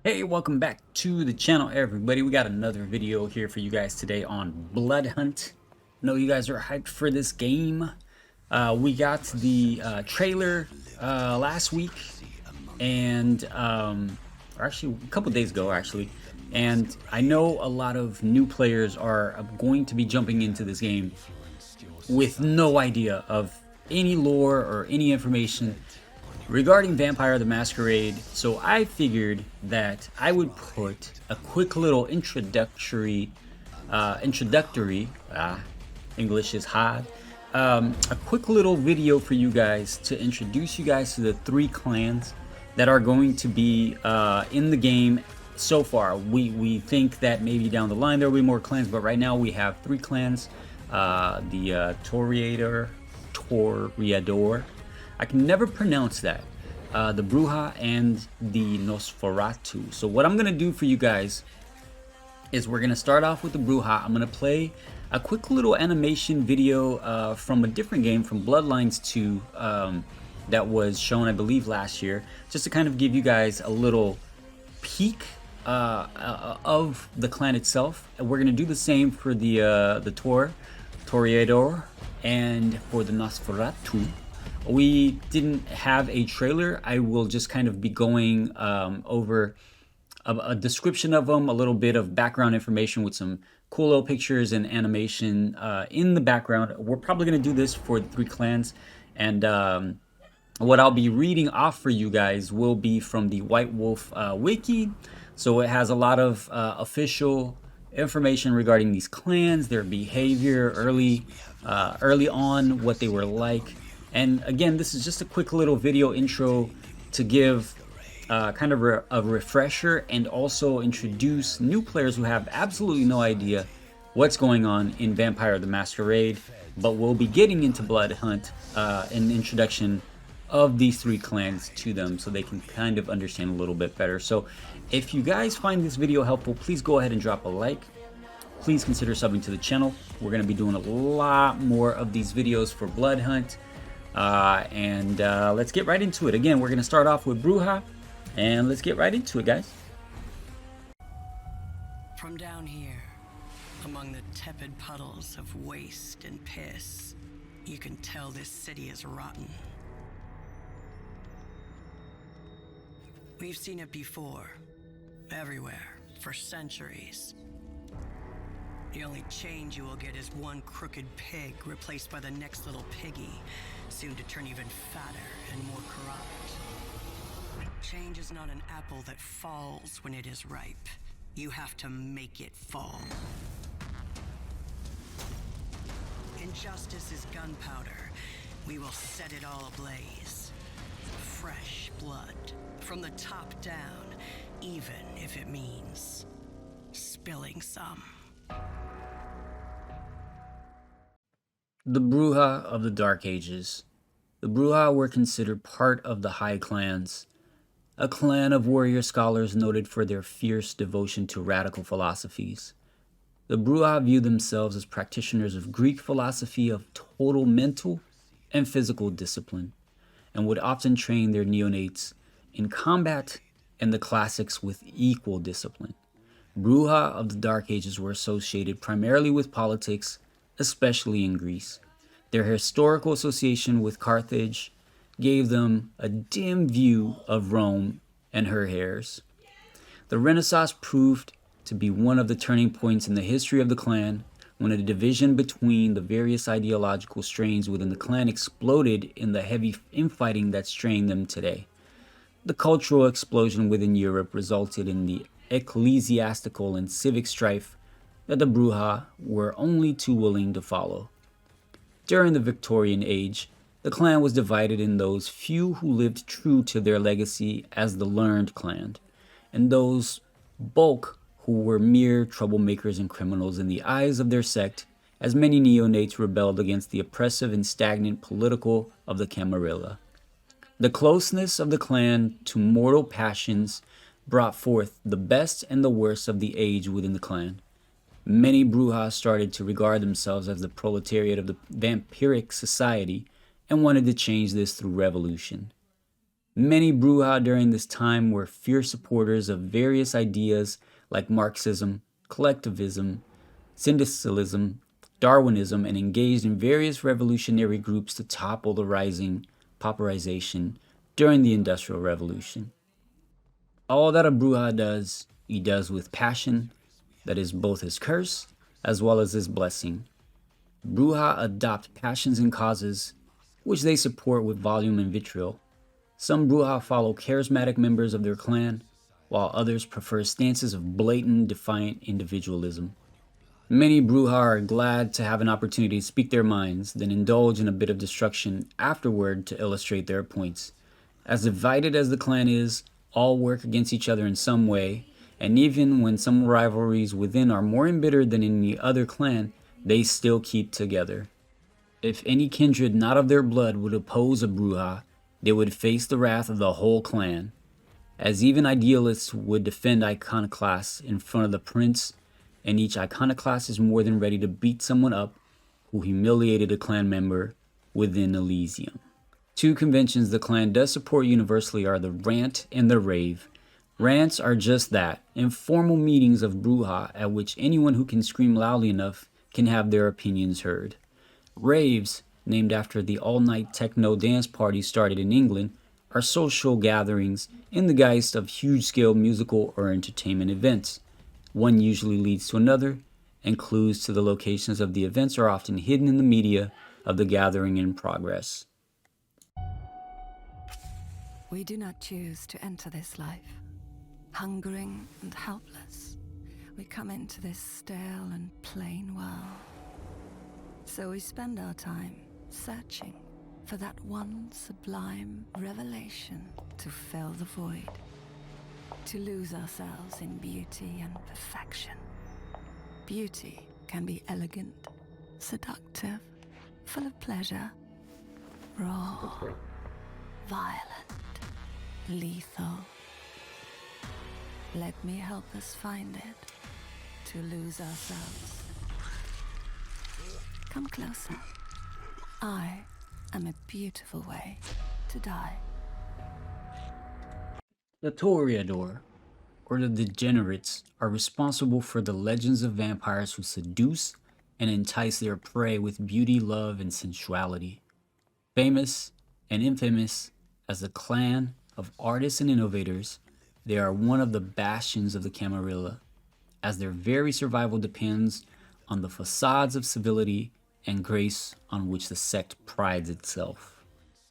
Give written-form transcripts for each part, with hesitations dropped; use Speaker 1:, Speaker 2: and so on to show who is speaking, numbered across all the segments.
Speaker 1: Hey, welcome back to the channel, everybody. We got another video here for you guys today on Bloodhunt. I know you guys are hyped for this game. We got the trailer last week, and or actually a couple days ago, actually. And I know a lot of new players are going to be jumping into this game with no idea of any lore or any information regarding Vampire the Masquerade. So I figured that I would put a quick little introductory English is hard, a quick little video for you guys to introduce you guys to the three clans that are going to be in the game. So far, we think that maybe down the line there will be more clans, but right now we have three clans. The Toreador. I can never pronounce that. The Bruja and the Nosferatu. So what I'm gonna do for you guys is we're gonna start off with the Bruja. I'm gonna play a quick little animation video from a different game, from Bloodlines 2, that was shown, I believe, last year, just to kind of give you guys a little peek of the clan itself. And we're gonna do the same for the Toreador, and for the Nosferatu. We didn't have a trailer. I will just kind of be going over a description of them, a little bit of background information with some cool little pictures and animation in the background. We're probably going to do this for the three clans, and what I'll be reading off for you guys will be from the White Wolf wiki. So it has a lot of official information regarding these clans, their behavior early on, what they were like. And again, this is just a quick little video intro to give kind of a refresher, and also introduce new players who have absolutely no idea what's going on in Vampire the Masquerade, but we'll be getting into Bloodhunt, an introduction of these three clans to them so they can kind of understand a little bit better. So if you guys find this video helpful, please go ahead and drop a like. Please consider subbing to the channel. We're going to be doing a lot more of these videos for Bloodhunt. And let's get right into it. Again, we're going to start off with Bruja, and let's get right into it, guys.
Speaker 2: From down here, among the tepid puddles of waste and piss, you can tell this city is rotten. We've seen it before, everywhere, for centuries. The only change you will get is one crooked pig replaced by the next little piggy, soon to turn even fatter and more corrupt. Change is not an apple that falls when it is ripe. You have to make it fall. Injustice is gunpowder. We will set it all ablaze. Fresh blood, from the top down, even if it means spilling some.
Speaker 1: The Bruja of the Dark Ages. The Bruja were considered part of the High Clans, a clan of warrior scholars noted for their fierce devotion to radical philosophies. The Bruja viewed themselves as practitioners of Greek philosophy of total mental and physical discipline, and would often train their neonates in combat and the classics with equal discipline. Bruja of the Dark Ages were associated primarily with politics, especially in Greece. Their historical association with Carthage gave them a dim view of Rome and her heirs. The Renaissance proved to be one of the turning points in the history of the clan, when a division between the various ideological strains within the clan exploded in the heavy infighting that strained them today. The cultural explosion within Europe resulted in the ecclesiastical and civic strife that the Bruja were only too willing to follow. During the Victorian Age, the clan was divided in those few who lived true to their legacy as the learned clan, and those bulk who were mere troublemakers and criminals in the eyes of their sect, as many neonates rebelled against the oppressive and stagnant political of the Camarilla. The closeness of the clan to mortal passions brought forth the best and the worst of the age within the clan. Many Brujas started to regard themselves as the proletariat of the vampiric society and wanted to change this through revolution. Many Bruja during this time were fierce supporters of various ideas like Marxism, collectivism, syndicalism, Darwinism, and engaged in various revolutionary groups to topple the rising pauperization during the Industrial Revolution. All that a Bruja does, he does with passion, that is both his curse as well as his blessing. Bruja adopt passions and causes, which they support with volume and vitriol. Some Bruja follow charismatic members of their clan, while others prefer stances of blatant, defiant individualism. Many Bruja are glad to have an opportunity to speak their minds, then indulge in a bit of destruction afterward to illustrate their points. As divided as the clan is, all work against each other in some way, and even when some rivalries within are more embittered than in the other clan, they still keep together. If any kindred not of their blood would oppose a Bruja, they would face the wrath of the whole clan, as even idealists would defend iconoclasts in front of the prince, and each iconoclast is more than ready to beat someone up who humiliated a clan member within Elysium. Two conventions the clan does support universally are the rant and the rave. Rants are just that, informal meetings of Bruja at which anyone who can scream loudly enough can have their opinions heard. Raves, named after the all-night techno dance parties started in England, are social gatherings in the guise of huge-scale musical or entertainment events. One usually leads to another, and clues to the locations of the events are often hidden in the media of the gathering in progress.
Speaker 3: We do not choose to enter this life, hungering and helpless. We come into this stale and plain world. So we spend our time searching for that one sublime revelation to fill the void, to lose ourselves in beauty and perfection. Beauty can be elegant, seductive, full of pleasure, raw, violent, lethal. Let me help us find it, to lose ourselves. Come closer. I am a beautiful way to die.
Speaker 1: The Toreador, or the degenerates, are responsible for the legends of vampires who seduce and entice their prey with beauty, love, and sensuality. Famous and infamous as the clan of artists and innovators, they are one of the bastions of the Camarilla, as their very survival depends on the facades of civility and grace on which the sect prides itself.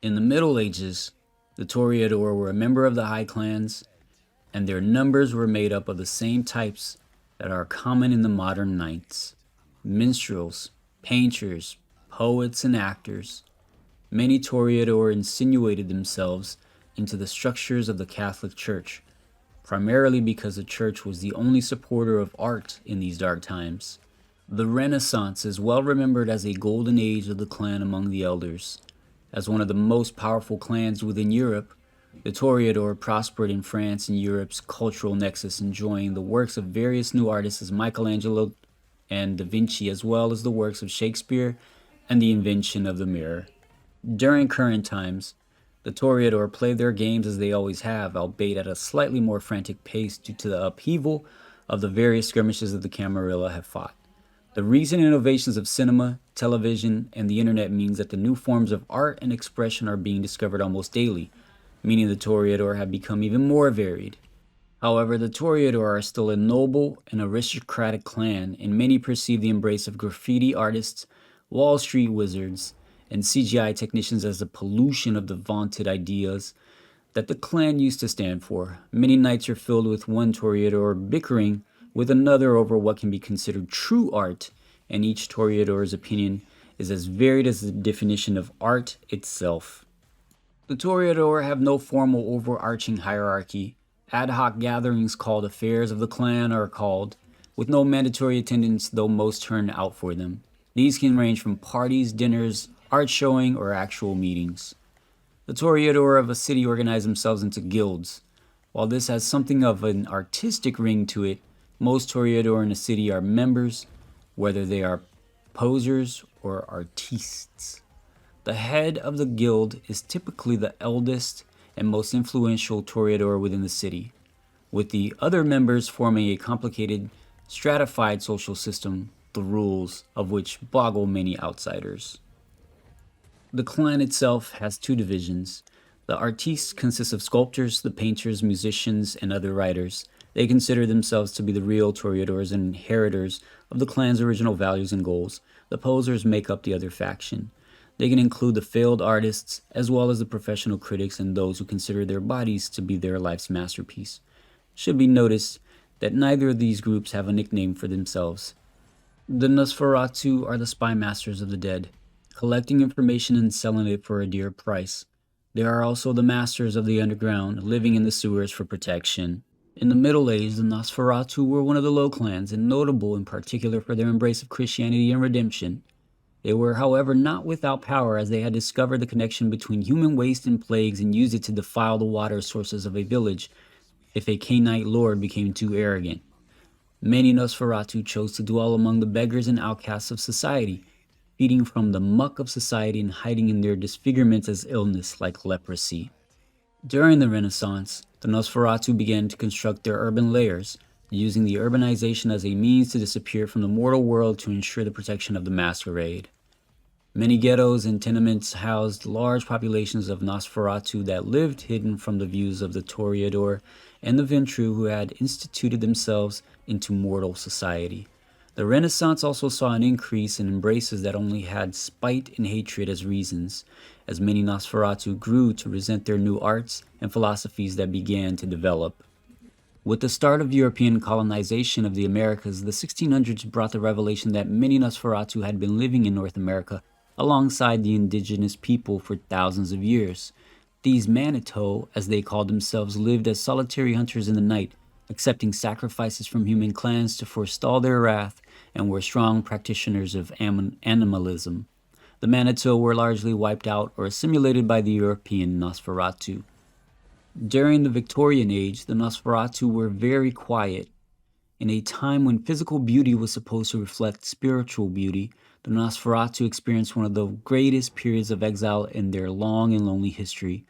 Speaker 1: In the Middle Ages, the Toreador were a member of the high clans, and their numbers were made up of the same types that are common in the modern knights: minstrels, painters, poets, and actors. Many Toreador insinuated themselves into the structures of the Catholic Church, primarily because the Church was the only supporter of art in these dark times. The Renaissance is well remembered as a golden age of the clan among the elders. As one of the most powerful clans within Europe, the Toreador prospered in France and Europe's cultural nexus, enjoying the works of various new artists as Michelangelo and Da Vinci, as well as the works of Shakespeare and the invention of the mirror. During current times, the Toreador play their games as they always have, albeit at a slightly more frantic pace due to the upheaval of the various skirmishes that the Camarilla have fought. The recent innovations of cinema, television, and the internet means that the new forms of art and expression are being discovered almost daily, meaning the Toreador have become even more varied. However, the Toreador are still a noble and aristocratic clan, and many perceive the embrace of graffiti artists, Wall Street wizards, and CGI technicians as a pollution of the vaunted ideas that the clan used to stand for. Many nights are filled with one Toreador bickering with another over what can be considered true art, and each Toreador's opinion is as varied as the definition of art itself. The Toreador have no formal overarching hierarchy. Ad hoc gatherings called affairs of the clan are called, with no mandatory attendance, though most turn out for them. These can range from parties, dinners, art showing, or actual meetings. The Toreador of a city organize themselves into guilds. While this has something of an artistic ring to it, most Toreador in a city are members, whether they are posers or artistes. The head of the guild is typically the eldest and most influential Toreador within the city, with the other members forming a complicated, stratified social system, the rules of which boggle many outsiders. The clan itself has two divisions. The artistes consist of sculptors, the painters, musicians, and other writers. They consider themselves to be the real Toreadors and inheritors of the clan's original values and goals. The posers make up the other faction. They can include the failed artists, as well as the professional critics and those who consider their bodies to be their life's masterpiece. Should be noticed that neither of these groups have a nickname for themselves. The Nosferatu are the spy masters of the dead, collecting information and selling it for a dear price. They are also the masters of the underground, living in the sewers for protection. In the Middle Age, the Nosferatu were one of the low clans, and notable in particular for their embrace of Christianity and redemption. They were, however, not without power, as they had discovered the connection between human waste and plagues and used it to defile the water sources of a village if a Canaanite lord became too arrogant. Many Nosferatu chose to dwell among the beggars and outcasts of society, feeding from the muck of society and hiding in their disfigurements as illness like leprosy. During the Renaissance, the Nosferatu began to construct their urban lairs, using the urbanization as a means to disappear from the mortal world to ensure the protection of the masquerade. Many ghettos and tenements housed large populations of Nosferatu that lived hidden from the views of the Toreador and the Ventru, who had instituted themselves into mortal society. The Renaissance also saw an increase in embraces that only had spite and hatred as reasons, as many Nosferatu grew to resent their new arts and philosophies that began to develop. With the start of European colonization of the Americas, the 1600s brought the revelation that many Nosferatu had been living in North America alongside the indigenous people for thousands of years. These Manitou, as they called themselves, lived as solitary hunters in the night, accepting sacrifices from human clans to forestall their wrath, and were strong practitioners of animalism. The Manitou were largely wiped out or assimilated by the European Nosferatu. During the Victorian Age, the Nosferatu were very quiet. In a time when physical beauty was supposed to reflect spiritual beauty, the Nosferatu experienced one of the greatest periods of exile in their long and lonely history.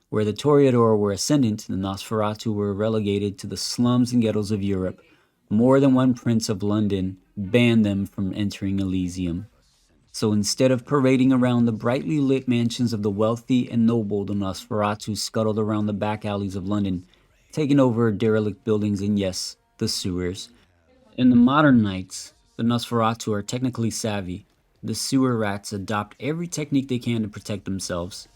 Speaker 1: Where the Toreador were ascendant, the Nosferatu were relegated to the slums and ghettos of Europe. More than one prince of London banned them from entering Elysium. So instead of parading around the brightly lit mansions of the wealthy and noble, the Nosferatu scuttled around the back alleys of London, taking over derelict buildings and, yes, the sewers. In the modern nights, the Nosferatu are technically savvy. The sewer rats adopt every technique they can to protect themselves,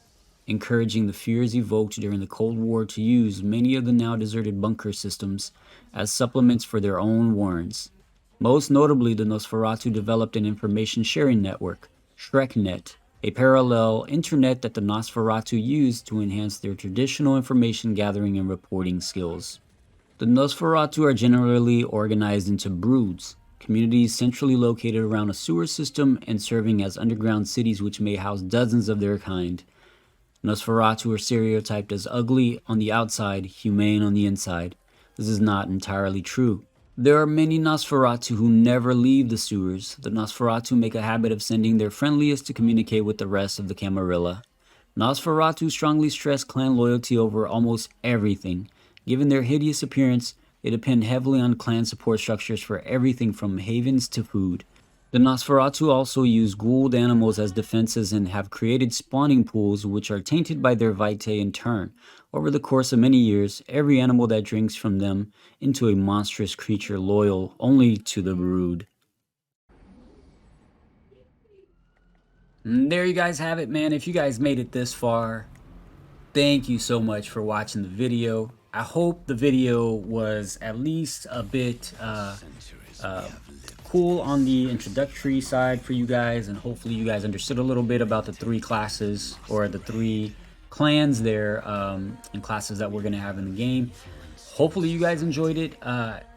Speaker 1: encouraging the fears evoked during the Cold War to use many of the now deserted bunker systems as supplements for their own warrens. Most notably, the Nosferatu developed an information sharing network, ShrekNet, a parallel internet that the Nosferatu used to enhance their traditional information gathering and reporting skills. The Nosferatu are generally organized into broods, communities centrally located around a sewer system and serving as underground cities which may house dozens of their kind. Nosferatu are stereotyped as ugly on the outside, humane on the inside. This is not entirely true. There are many Nosferatu who never leave the sewers. The Nosferatu make a habit of sending their friendliest to communicate with the rest of the Camarilla. Nosferatu strongly stress clan loyalty over almost everything. Given their hideous appearance, they depend heavily on clan support structures for everything from havens to food. The Nosferatu also use ghouled animals as defenses and have created spawning pools which are tainted by their vitae in turn. Over the course of many years, every animal that drinks from them into a monstrous creature loyal only to the brood. And there you guys have it, man. If you guys made it this far, thank you so much for watching the video. I hope the video was at least a bit cool on the introductory side for you guys, and hopefully you guys understood a little bit about the three classes or the three clans there and classes that we're going to have in the game. Hopefully you guys enjoyed it.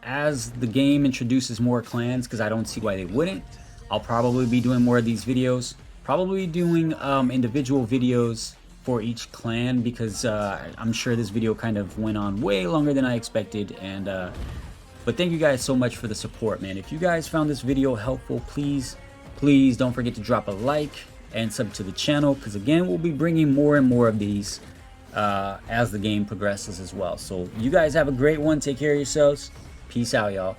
Speaker 1: As the game introduces more clans, because I don't see why they wouldn't, I'll probably be doing more of these videos, probably doing individual videos for each clan, because I'm sure this video kind of went on way longer than I expected. And but thank you guys so much for the support, man. If you guys found this video helpful, please don't forget to drop a like and sub to the channel, because again, we'll be bringing more and more of these as the game progresses as well. So you guys have a great one. Take care of yourselves. Peace out, y'all.